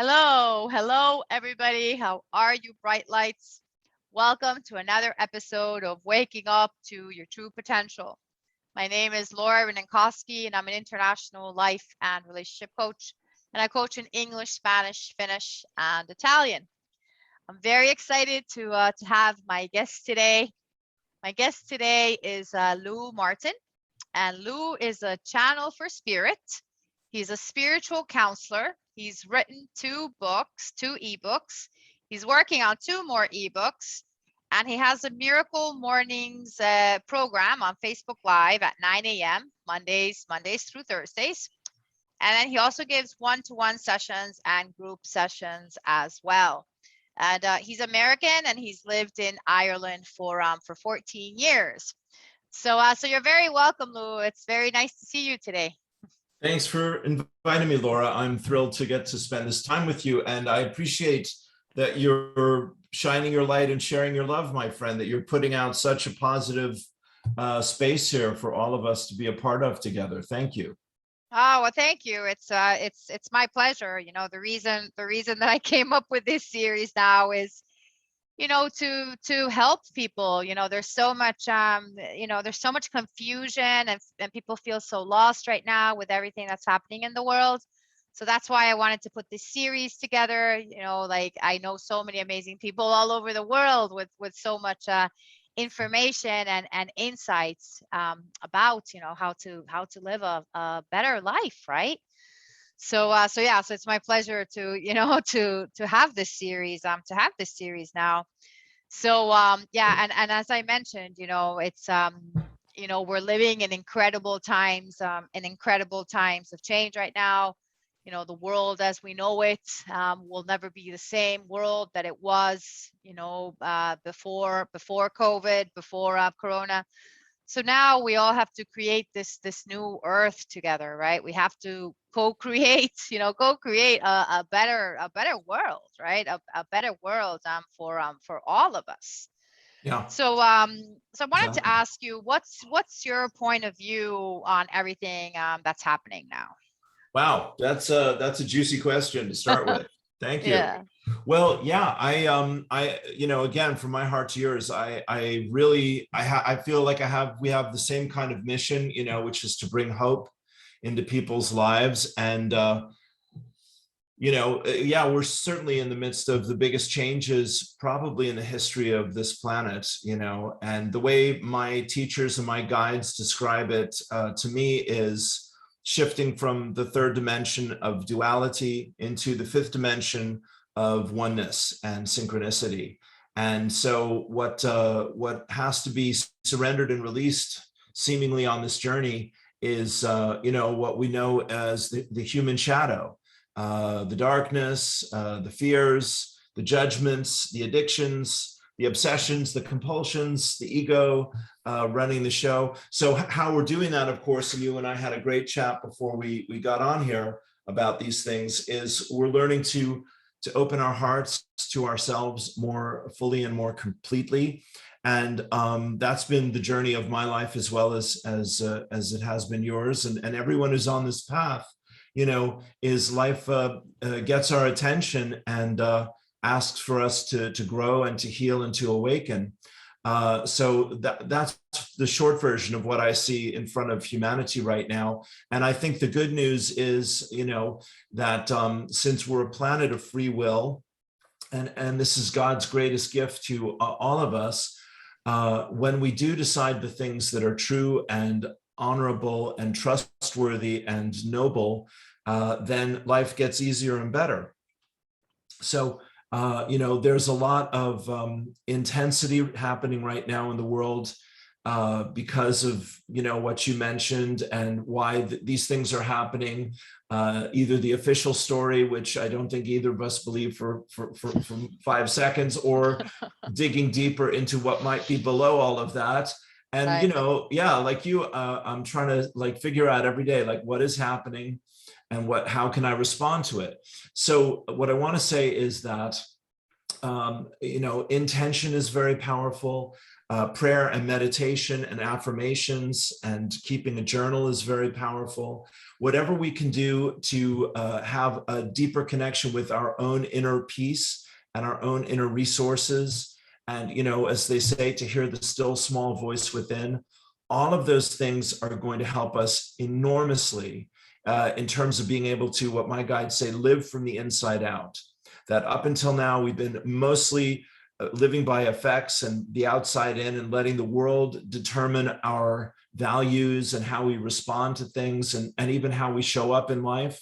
Hello, everybody. How are you, bright lights? Welcome to another episode of Waking Up to Your True Potential. My name is Laura Reninkowski, and I'm an international life and relationship coach, and I coach in English, Spanish, Finnish, and Italian. I'm very excited to have my guest today. My guest today is Lou Martin, and Lou is a channel for spirit. He's a spiritual counselor. He's written two ebooks. He's working on two more ebooks, and he has a Miracle Mornings program on Facebook Live at 9 a.m. Mondays through Thursdays. And then he also gives one-to-one sessions and group sessions as well. And he's American, and he's lived in Ireland for 14 years. So you're very welcome, Lou. It's very nice to see you today. Thanks for inviting me, Laura. I'm thrilled to get to spend this time with you, and I appreciate that you're shining your light and sharing your love, my friend, that you're putting out such a positive space here for all of us to be a part of together. Thank you. Oh, well, thank you. It's my pleasure. You know, the reason that I came up with this series now is, you know, to help people. You know, there's so much there's so much confusion, and people feel so lost right now with everything that's happening in the world. So that's why I wanted to put this series together. You know, like, I know so many amazing people all over the world with so much information and insights about, you know, how to live a better life, right? So it's my pleasure to, you know, to have this series now. So and as I mentioned, you know, it's you know, we're living in incredible times of change right now. You know, the world as we know it will never be the same world that it was, you know, before COVID, before Corona. So now we all have to create this new earth together, right? We have to co-create a better world, right? A better world for all of us. Yeah. So I wanted Exactly. to ask you, what's your point of view on everything that's happening now? Wow, that's a juicy question to start with. Thank you. Yeah. Well, yeah, I you know, again, from my heart to yours, I really I feel like we have the same kind of mission, you know, which is to bring hope into people's lives. And you know, yeah, we're certainly in the midst of the biggest changes probably in the history of this planet, you know, and the way my teachers and my guides describe it to me is shifting from the third dimension of duality into the fifth dimension of oneness and synchronicity. And so what has to be surrendered and released seemingly on this journey is, you know, what we know as the human shadow. The darkness, the fears, the judgments, the addictions, the obsessions, the compulsions, the ego running the show. So how we're doing that, of course, and you and I had a great chat before we got on here about these things, is we're learning to open our hearts to ourselves more fully and more completely. And that's been the journey of my life as well as it has been yours. And everyone who's on this path, you know, is life gets our attention and asks for us to grow and to heal and to awaken. So that's the short version of what I see in front of humanity right now. And I think the good news is, you know, that since we're a planet of free will, and this is God's greatest gift to all of us, when we do decide the things that are true and honorable and trustworthy and noble, then life gets easier and better. So, you know, there's a lot of intensity happening right now in the world because of, you know, what you mentioned and why these things are happening. Either the official story, which I don't think either of us believe for 5 seconds, or digging deeper into what might be below all of that. And, Right. you know, yeah, like you, I'm trying to like figure out every day, like, what is happening and how can I respond to it? So what I want to say is that, you know, intention is very powerful. Prayer and meditation and affirmations and keeping a journal is very powerful. Whatever we can do to have a deeper connection with our own inner peace and our own inner resources. And, as they say, to hear the still small voice within, all of those things are going to help us enormously in terms of being able to, what my guides say, live from the inside out. That up until now, we've been mostly living by effects and the outside in, and letting the world determine our values and how we respond to things, and even how we show up in life.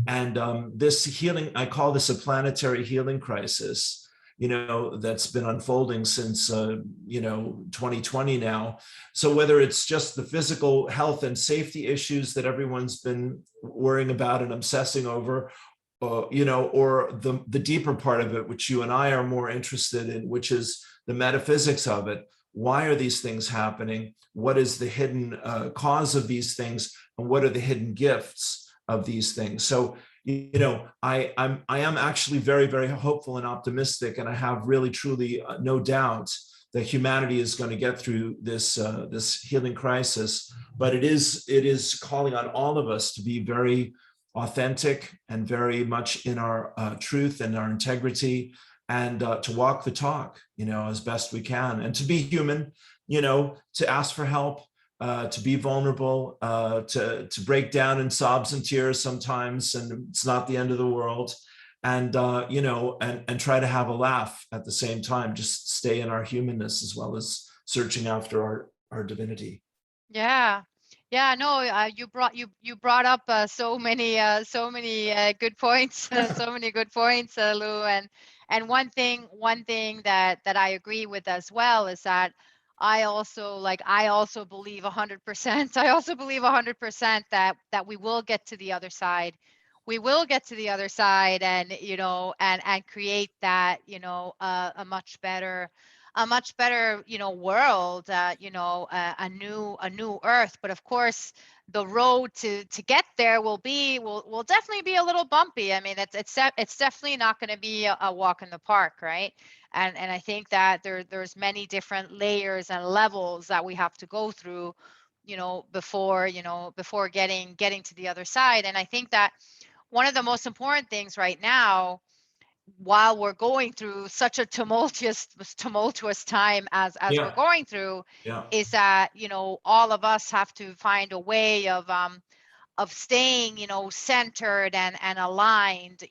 And this healing, I call this a planetary healing crisis, that's been unfolding since, 2020 now. So whether it's just the physical health and safety issues that everyone's been worrying about and obsessing over, or the deeper part of it, which you and I are more interested in, which is the metaphysics of it. Why are these things happening? What is the hidden cause of these things? And what are the hidden gifts of these things? So, I am actually very, very hopeful and optimistic, and I have really, truly no doubt that humanity is going to get through this healing crisis. But it is calling on all of us to be very authentic and very much in our truth and our integrity, and to walk the talk, as best we can, and to be human, to ask for help, to be vulnerable, to break down in sobs and tears sometimes, and it's not the end of the world, and and try to have a laugh at the same time. Just stay in our humanness as well as searching after our divinity. Yeah. Yeah, no, you brought up so many good points, so many good points, Lou. And one thing that I agree with as well is that I also believe 100%. I also believe 100% that we will get to the other side. We will get to the other side, and and create that, a much better world, a new earth. But of course, the road to get there will definitely be a little bumpy. I mean, it's definitely not going to be a walk in the park, right? And I think that there's many different layers and levels that we have to go through, before getting to the other side. And I think that one of the most important things right now, while we're going through such a tumultuous time as we're Yeah, going through, yeah, is that all of us have to find a way of staying centered and aligned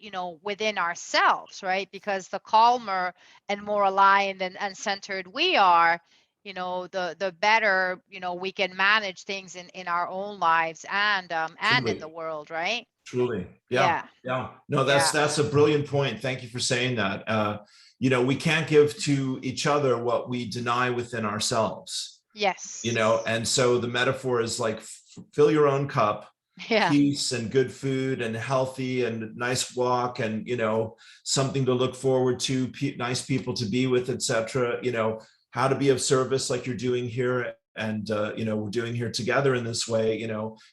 within ourselves, right? Because the calmer and more aligned and centered we are, the better we can manage things in our own lives, and in truly. the world, right? Truly. Yeah. Yeah. Yeah. No, Yeah. that's a brilliant point. Thank you for saying that. We can't give to each other what we deny within ourselves, Yes. and so the metaphor is like, fill your own cup, Yeah. peace and good food and healthy and nice walk, and something to look forward to, nice people to be with, etc. How to be of service, like you're doing here, and we're doing here together in this way,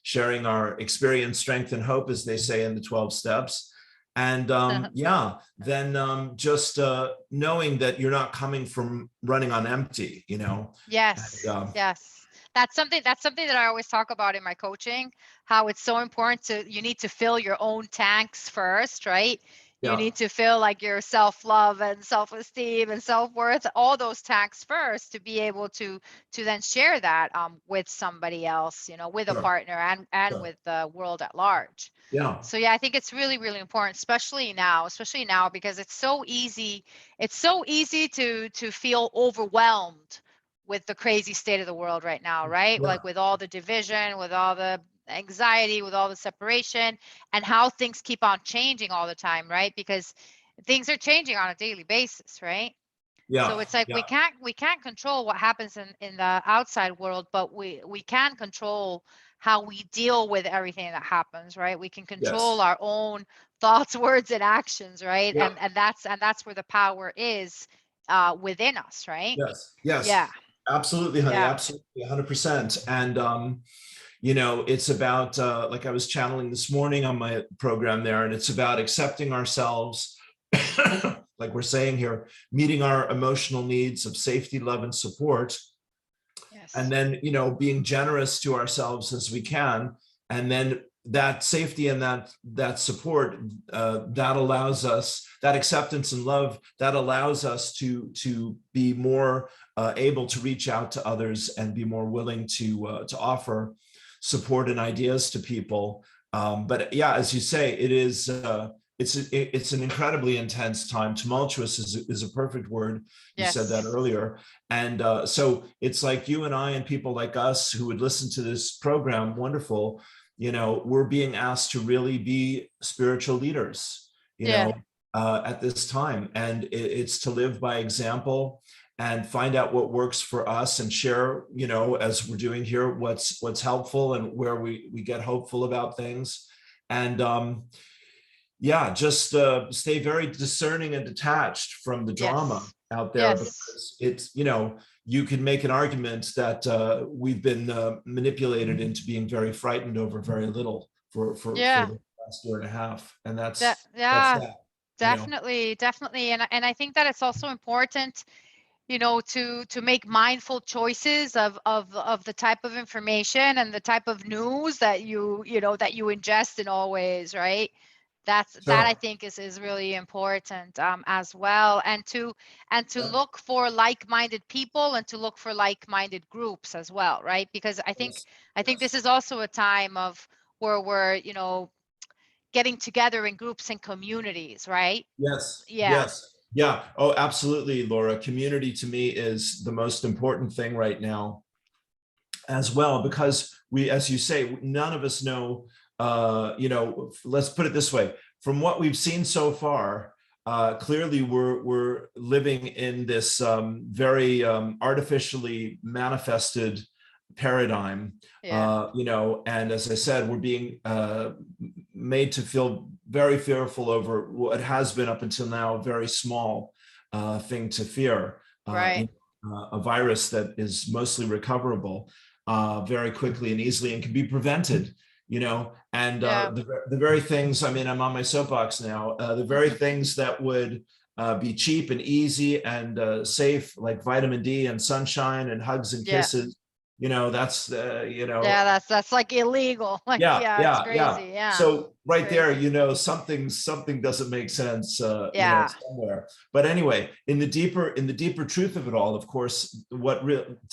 sharing our experience, strength, and hope, as they say in the 12 steps. And yeah, then just knowing that you're not coming from running on empty, Yes. and, Yes. That's something that I always talk about in my coaching, how it's so important you need to fill your own tanks first, right? You yeah, need to fill like your self-love and self-esteem and self-worth, all those tanks first, to be able to then share that with somebody else, with a sure, partner, and sure. with the world at large. Yeah, So yeah, I think it's really, really important, especially now, because it's so easy to feel overwhelmed with the crazy state of the world right now, right? yeah, Like with all the division, with all the anxiety, with all the separation, and how things keep on changing all the time, right? Because things are changing on a daily basis, right? yeah, So it's like we yeah, can't control what happens in the outside world, but we can control how we deal with everything that happens, right? We can control yes, our own thoughts, words, and actions, right? yeah, And that's where the power is, within us, right? yes, Yeah. yes, absolutely, honey, Yeah. absolutely, 100%. And it's about, like I was channeling this morning on my program there, and it's about accepting ourselves like we're saying here, meeting our emotional needs of safety, love, and support, and Yes. then, being generous to ourselves as we can. And then that safety and that support, that allows us, that acceptance and love, that allows us to be more able to reach out to others and be more willing to offer support and ideas to people. But yeah, as you say, it is it's an incredibly intense time. Tumultuous is a perfect word. You said that Yes. earlier. And so it's like you and I and people like us who would listen to this program, wonderful, we're being asked to really be spiritual leaders, Yeah. at this time. And it's to live by example and find out what works for us and share, as we're doing here, what's helpful and where we get hopeful about things. And yeah, just stay very discerning and detached from the drama Yes. out there, Yes. because it's, you can make an argument that we've been manipulated into being very frightened over very little for Yeah. the last year and a half. And that's Yeah. that, Definitely, definitely. And I think that it's also important, to make mindful choices of the type of information and the type of news that that you ingest in all ways, right? That I Sure. think is really important, as well, and to Yeah. look for like-minded people and to look for like-minded groups as well, right? Because Yes. I think this Yes. is also a time of where we're getting together in groups and communities, right? Yes. Yeah. Yes. Yeah. Oh, absolutely, Laura. Community to me is the most important thing right now as well, because we, as you say, none of us know, let's put it this way, from what we've seen so far, clearly we're living in this very artificially manifested paradigm, Yeah. and as I said, we're being made to feel very fearful over what has been up until now a very small thing to fear, Right. a virus that is mostly recoverable very quickly and easily and can be prevented, and Yeah. the very things, I mean, I'm on my soapbox now, the very things that would be cheap and easy and safe, like vitamin D and sunshine and hugs and Yeah. kisses, that's, Yeah, that's like illegal. Like, yeah, yeah, it's yeah, yeah. crazy. Yeah. So It's right there, crazy. something doesn't make sense, Yeah. somewhere. But anyway, in the deeper truth of it all, of course, what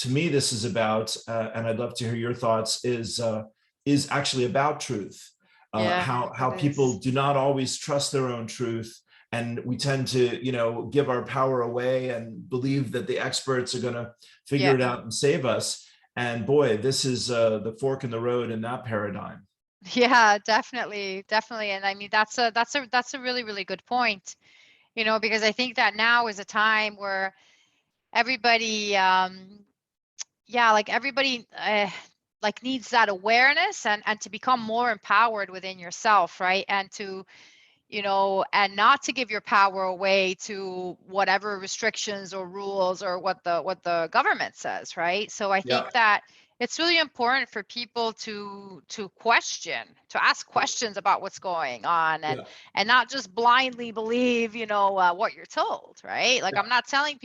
to me this is about, and I'd love to hear your thoughts, is actually about truth. Yeah, How it people is. do not always trust their own truth, and we tend to, give our power away and believe that the experts are going to figure Yeah. it out and save us. And boy, this is the fork in the road in that paradigm. Yeah, definitely. Definitely. And I mean, that's a really, really good point, because I think that now is a time where everybody, yeah, like everybody, like needs that awareness and to become more empowered within yourself, right? And not to give your power away to whatever restrictions or rules or what the government says, right? So I Yeah, think that it's really important for people to ask questions about what's going on, and yeah, not just blindly believe, what you're told, right? Like, I'm not telling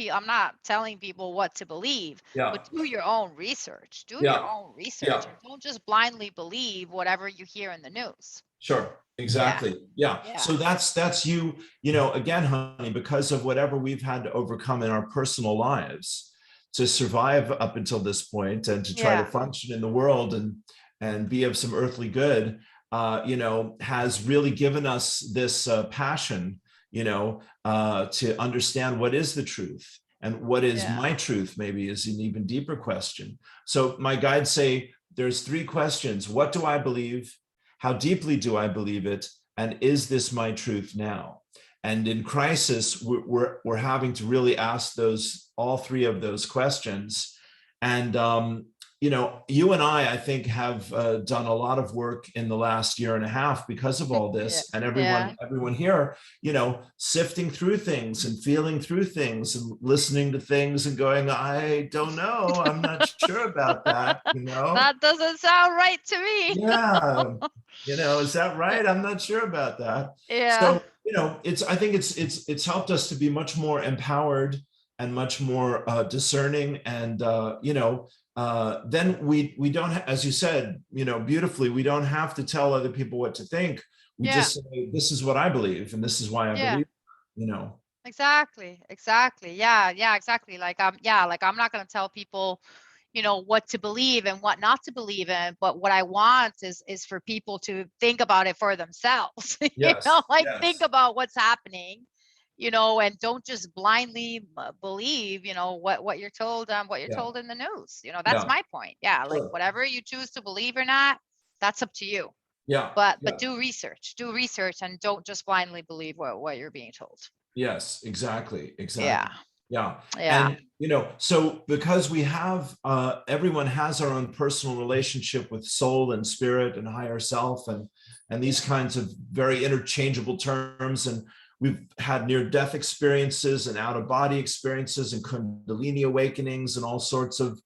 people what to believe, yeah, but do your own research. Do your yeah, own research yeah. and don't just blindly believe whatever you hear in the news. Sure, Yeah. exactly. Yeah. Yeah. So that's you, again, honey, because of whatever we've had to overcome in our personal lives to survive up until this point and to try to Yeah. function in the world and be of some earthly good, has really given us this passion, to understand what is the truth and what is Yeah. my truth, maybe is an even deeper question. So my guides say there's three questions. What do I believe? How deeply do I believe it? And is this my truth now? And in crisis, we're having to really ask all three of those questions. And, you and I think, have done a lot of work in the last year and a half because of all Yeah. this, and Yeah. everyone here, sifting through things and feeling through things and listening to things and going, I don't know, I'm not sure about that, That doesn't sound right to me. yeah, is that right? I'm not sure about that. Yeah. So, I think it's helped us to be much more empowered and much more discerning, and then we don't, as you said, beautifully, we don't have to tell other people what to think. We Yeah. just say, this is what I believe, and this is why I Yeah. believe, you know. Exactly. Exactly. Yeah. Yeah. Exactly. Like I'm not gonna tell people, what to believe and what not to believe in, but what I want is for people to think about it for themselves. Yes, Like think yes, about what's happening, and don't just blindly believe, what you're told, what you're yeah, told in the news. That's yeah, my point. Yeah, like sure, whatever you choose to believe or not, that's up to you. yeah, But yeah. do research, and don't just blindly believe what you're being told. Yes, exactly, Yeah. exactly. Yeah. Yeah. And, so because we have, everyone has our own personal relationship with soul and spirit and higher self, and these kinds of very interchangeable terms. And we've had near death experiences and out of body experiences and Kundalini awakenings and all sorts of,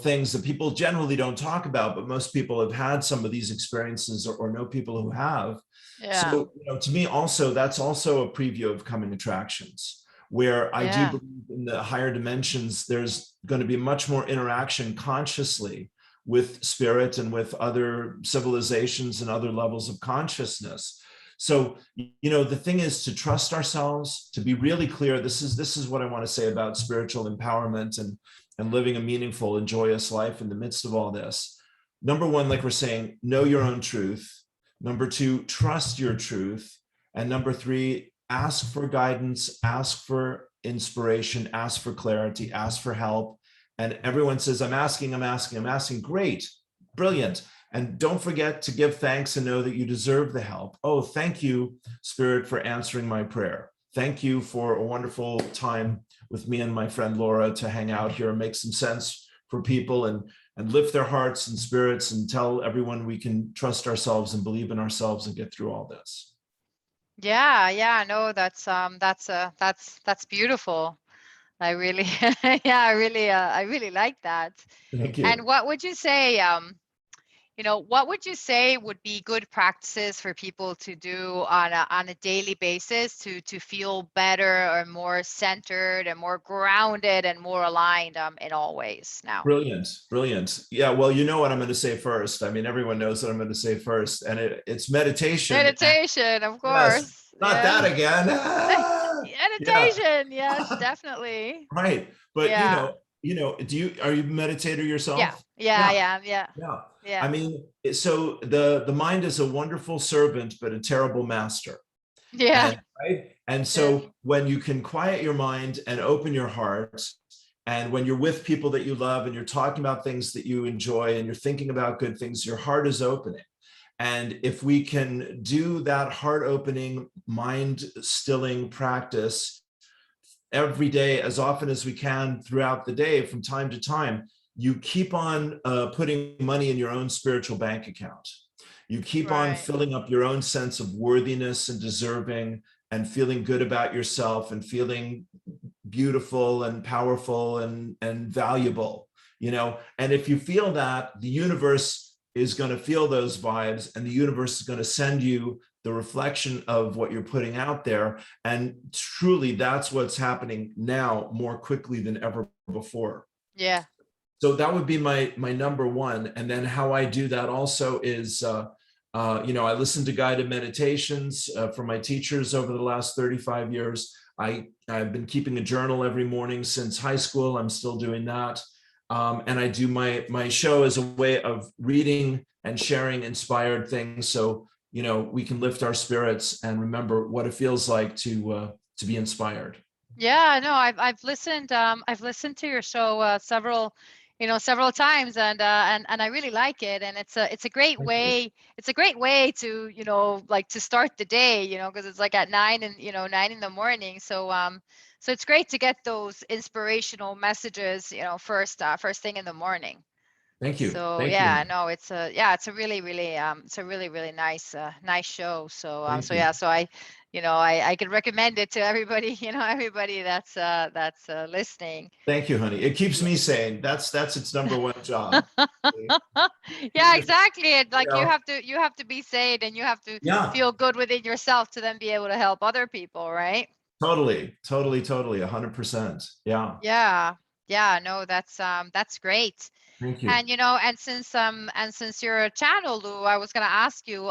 things that people generally don't talk about, but most people have had some of these experiences, or know people who have. Yeah. So, to me, also, that's also a preview of coming attractions, where I do Yeah. believe in the higher dimensions, there's going to be much more interaction consciously with spirit and with other civilizations and other levels of consciousness. So, the thing is to trust ourselves, to be really clear. This is what I want to say about spiritual empowerment and living a meaningful and joyous life in the midst of all this. Number one, like we're saying, know your own truth. Number two, trust your truth. And number three, ask for guidance, ask for inspiration, ask for clarity, ask for help. And everyone says, I'm asking, I'm asking, I'm asking. Great, brilliant. And don't forget to give thanks and know that you deserve the help. Oh, thank you, Spirit, for answering my prayer. Thank you for a wonderful time with me and my friend Laura to hang out here and make some sense for people, and lift their hearts and spirits, and tell everyone we can trust ourselves and believe in ourselves and get through all this. Yeah. Yeah. No, that's beautiful. I really, yeah, I really like that. Thank And you. what would you say, what would you say would be good practices for people to do on a daily basis to feel better or more centered and more grounded and more aligned in all ways now? Brilliant, brilliant. Yeah, well, you know what I'm going to say first. I mean, everyone knows what I'm going to say first, and it's meditation. And Meditation, of yes, course. not that Yeah. again. Yeah, Meditation, yes, definitely. right. But Yeah. are you a meditator Yeah. yourself? Yeah, Yeah, yeah, yeah. yeah. I Yeah. mean, so the mind is a wonderful servant, but a terrible master. Yeah. And right. And Yeah. so when you can quiet your mind and open your heart, and when you're with people that you love and you're talking about things that you enjoy and you're thinking about good things, your heart is opening. And if we can do that heart opening, mind stilling practice every day, as often as we can throughout the day, from time to time, you keep on putting money in your own spiritual bank account. You keep on Right. filling up your own sense of worthiness and deserving, and feeling good about yourself, and feeling beautiful and powerful and valuable. And if you feel that, the universe is going to feel those vibes, and the universe is going to send you the reflection of what you're putting out there. And truly, that's what's happening now more quickly than ever before. Yeah. So that would be my number one. And then how I do that also is, I listen to guided meditations from my teachers over the last 35 years. I've been keeping a journal every morning since high school. I'm still doing that. And I do my show as a way of reading and sharing inspired things, so we can lift our spirits and remember what it feels like to be inspired. Yeah, no, I've listened to your show several times, and I really like it, and it's a great Thank you. way to like to start the day, because it's like at 9 and 9 in the morning. So it's great to get those inspirational messages, first thing in the morning. Thank you. So Thank yeah, you. no, it's a really, really it's a really, really nice nice show. So Thank so you. yeah, so I could recommend it to everybody, everybody that's listening. Thank you, honey. It keeps Yeah. me sane. That's its number one job. Yeah, exactly. And You like know, you have to be sane and you have to yeah, feel good within yourself to then be able to help other people, right? totally, totally, totally, 100%. Yeah. Yeah. Yeah, no, that's great. Thank you. And and since you're a channel, Lou, I was gonna ask you,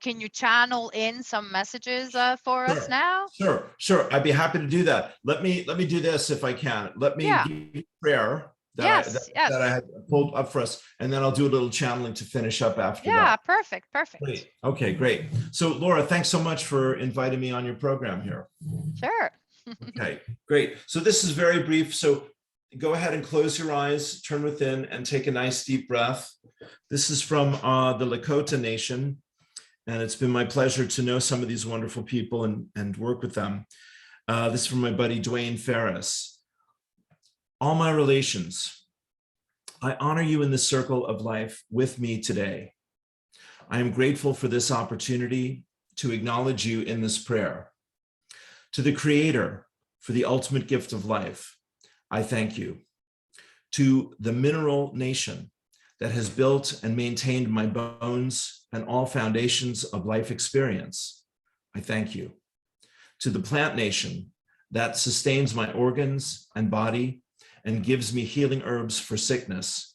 can you channel in some messages for us Sure, now? sure. I'd be happy to do that. Let me do this if I can. Let me Yeah. give you a prayer Yes, that I yes. had pulled up for us, and then I'll do a little channeling to finish up after Yeah, that. perfect, perfect. Great. Okay, great. So Laura, thanks so much for inviting me on your program here. Sure. Okay, great. So this is very brief. So go ahead and close your eyes, turn within, and take a nice deep breath. This is from the Lakota Nation, and it's been my pleasure to know some of these wonderful people and work with them. This is from my buddy Dwayne Ferris. All my relations, I honor you in the circle of life with me today. I am grateful for this opportunity to acknowledge you in this prayer. To the Creator, for the ultimate gift of life, I thank you. To the mineral nation that has built and maintained my bones and all foundations of life experience, I thank you. To the plant nation that sustains my organs and body and gives me healing herbs for sickness,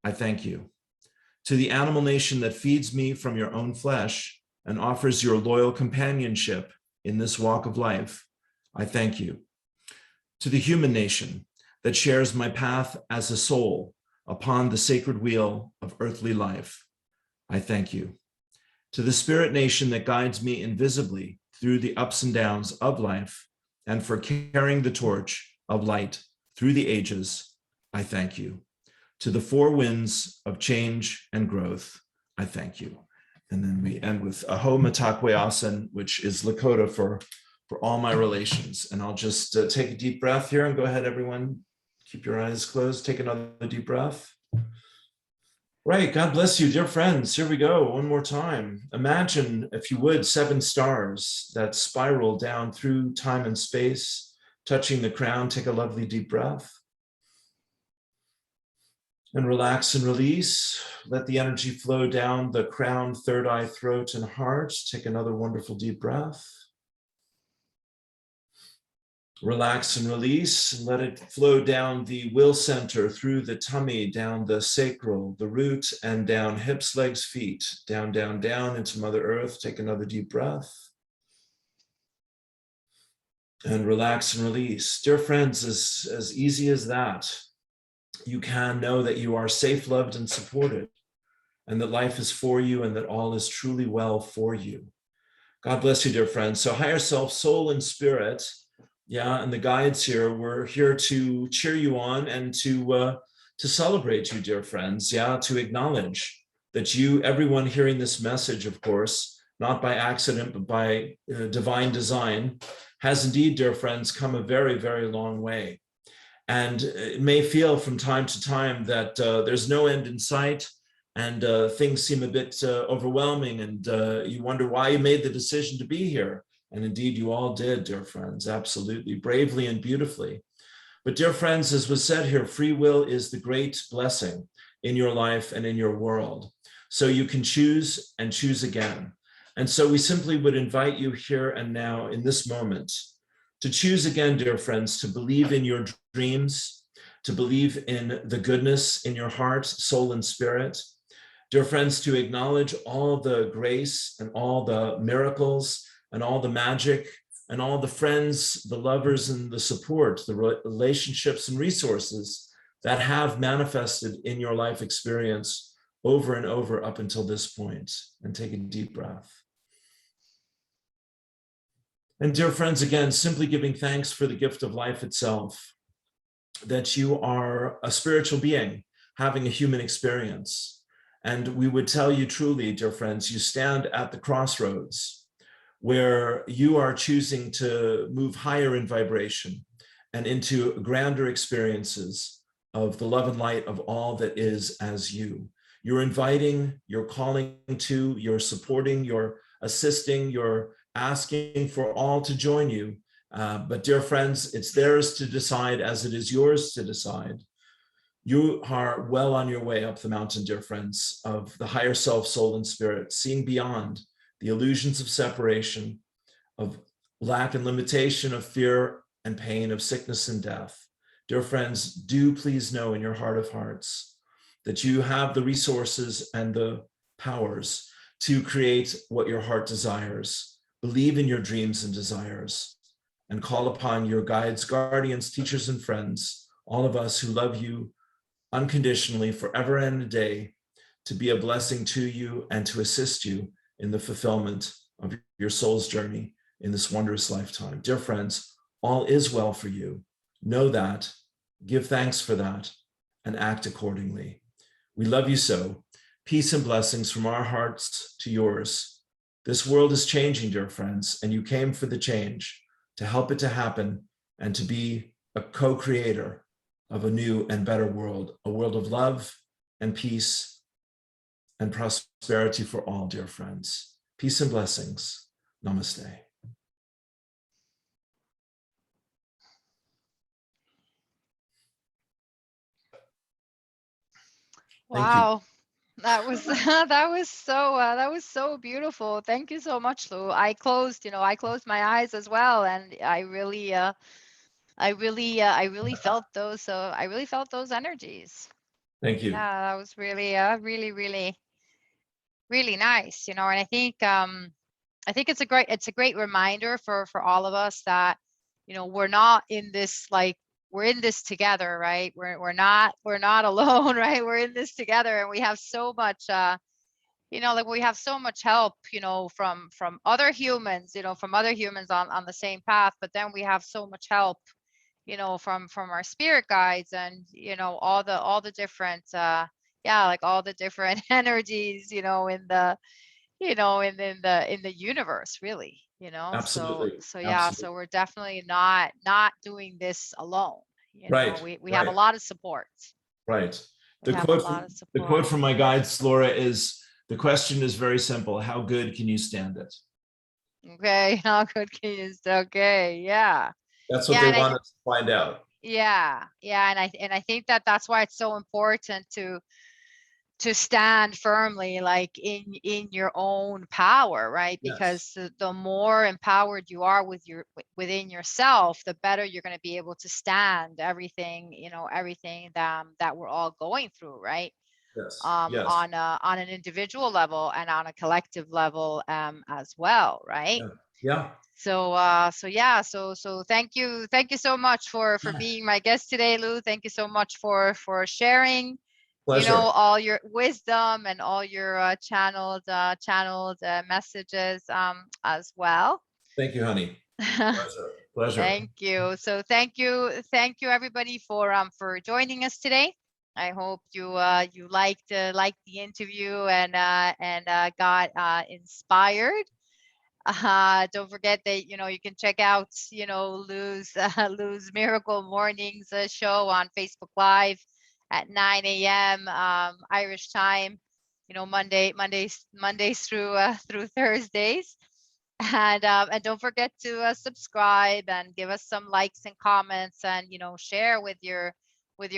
I thank you. To the animal nation that feeds me from your own flesh and offers your loyal companionship in this walk of life, I thank you. To the human nation that shares my path as a soul upon the sacred wheel of earthly life, I thank you. To the spirit nation that guides me invisibly through the ups and downs of life and for carrying the torch of light through the ages, I thank you. To the four winds of change and growth, I thank you. And then we end with Aho Matakwe Asen, which is Lakota for all my relations. And I'll just take a deep breath here and go ahead, everyone. Keep your eyes closed. Take another deep breath. Right. God bless you, dear friends. Here we go. One more time. Imagine, if you would, 7 stars that spiral down through time and space, touching the crown. Take a lovely deep breath. And relax and release. Let the energy flow down the crown, third eye, throat, and heart. Take another wonderful deep breath. Relax and release, and let it flow down the will center, through the tummy, down the sacral, the root, and down hips, legs, feet, down, down, down into Mother Earth. Take another deep breath. And relax and release. Dear friends, as easy as that, you can know that you are safe, loved, and supported, and that life is for you, and that all is truly well for you. God bless you, dear friends. So higher self, soul, and spirit, and the guides here, we're here to cheer you on and to celebrate you, dear friends. To acknowledge that you, everyone hearing this message, of course, not by accident, but by divine design, has indeed, dear friends, come a very, very long way. And it may feel from time to time that there's no end in sight, and things seem a bit overwhelming, and you wonder why you made the decision to be here. And indeed, you all did, dear friends, absolutely, bravely and beautifully. But dear friends, as was said here, free will is the great blessing in your life and in your world. So you can choose and choose again. And so we simply would invite you here and now in this moment to choose again, dear friends, to believe in your dreams, to believe in the goodness in your heart, soul, and spirit. Dear friends, to acknowledge all the grace and all the miracles and all the magic and all the friends, the lovers, and the support, the relationships and resources that have manifested in your life experience over and over up until this point. And take a deep breath. And dear friends, again, simply giving thanks for the gift of life itself, that you are a spiritual being having a human experience. And we would tell you truly, dear friends, you stand at the crossroads where you are choosing to move higher in vibration and into grander experiences of the love and light of all that is as you. You're inviting, you're calling to, you're supporting, you're assisting, you're asking for all to join you. But dear friends, it's theirs to decide as it is yours to decide. You are well on your way up the mountain, dear friends, of the higher self, soul, and spirit, seeing beyond the illusions of separation, of lack and limitation, of fear and pain, of sickness and death. Dear friends, do please know in your heart of hearts that you have the resources and the powers to create what your heart desires. Believe in your dreams and desires, and call upon your guides, guardians, teachers, and friends, all of us who love you unconditionally forever and a day, to be a blessing to you and to assist you in the fulfillment of your soul's journey in this wondrous lifetime. Dear friends, all is well for you. Know that, give thanks for that, and act accordingly. We love you so. Peace and blessings from our hearts to yours. This world is changing, dear friends, and you came for the change, to help it to happen and to be a co-creator of a new and better world, a world of love and peace and prosperity for all, dear friends. Peace and blessings. Namaste. Wow. That was that was so beautiful. Thank you so much, Lou. I closed my eyes as well, and I really felt those. I really felt those energies. Thank you. Yeah, that was really, really nice. And I think it's a great reminder for all of us that, we're not in this, like, we're in this together, right? We're not alone, right? We're in this together, and we have so much, like, we have so much help, from other humans, from other humans on the same path. But then we have so much help, from our spirit guides, and all the different, yeah, like all the different energies, in the in the universe, really. Absolutely. So yeah, Absolutely. so we're definitely not doing this alone. Right. We have a Right. lot of support. Right. We have a lot of The quote support. from my guides, Laura, is, the question is very simple. How good can you stand it? Okay. How good can you okay, yeah. That's what Yeah, they and want us to find out. yeah, and I think that that's why it's so important to stand firmly, like, in your own power, right? Yes. Because the more empowered you are within yourself, the better you're going to be able to stand everything, everything that we're all going through, right? Yes. Yes. On an individual level and on a collective level, as well, right? Yeah. Yeah. So yeah, so thank you so much for being my guest today, Lou. Thank you so much for sharing, Pleasure. all your wisdom and all your channeled messages, as well. Thank you, honey. Pleasure. Pleasure. Thank you. So thank you everybody for joining us today. I hope you liked the interview, and got inspired. Don't forget that you can check out Lou's Miracle Mornings show on Facebook Live at 9 a.m. Irish time. Mondays through Thursdays. And don't forget to subscribe and give us some likes and comments, and share with your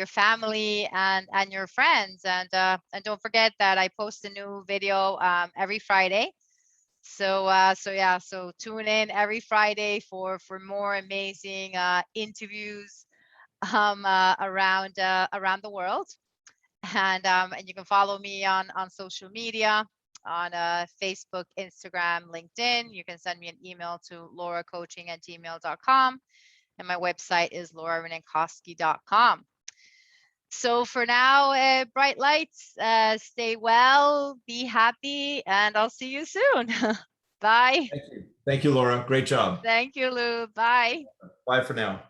family and your friends. And don't forget that I post a new video every Friday. So yeah, so tune in every Friday for more amazing interviews around the world. And you can follow me on social media, on Facebook, Instagram, LinkedIn. You can send me an email to lauracoaching@gmail.com, and my website is laurarenenkowski.com. So for now, bright lights, stay well, be happy, and I'll see you soon. Bye. Thank you. Thank you, Laura. Great job. Thank you, Lou. Bye. Bye for now.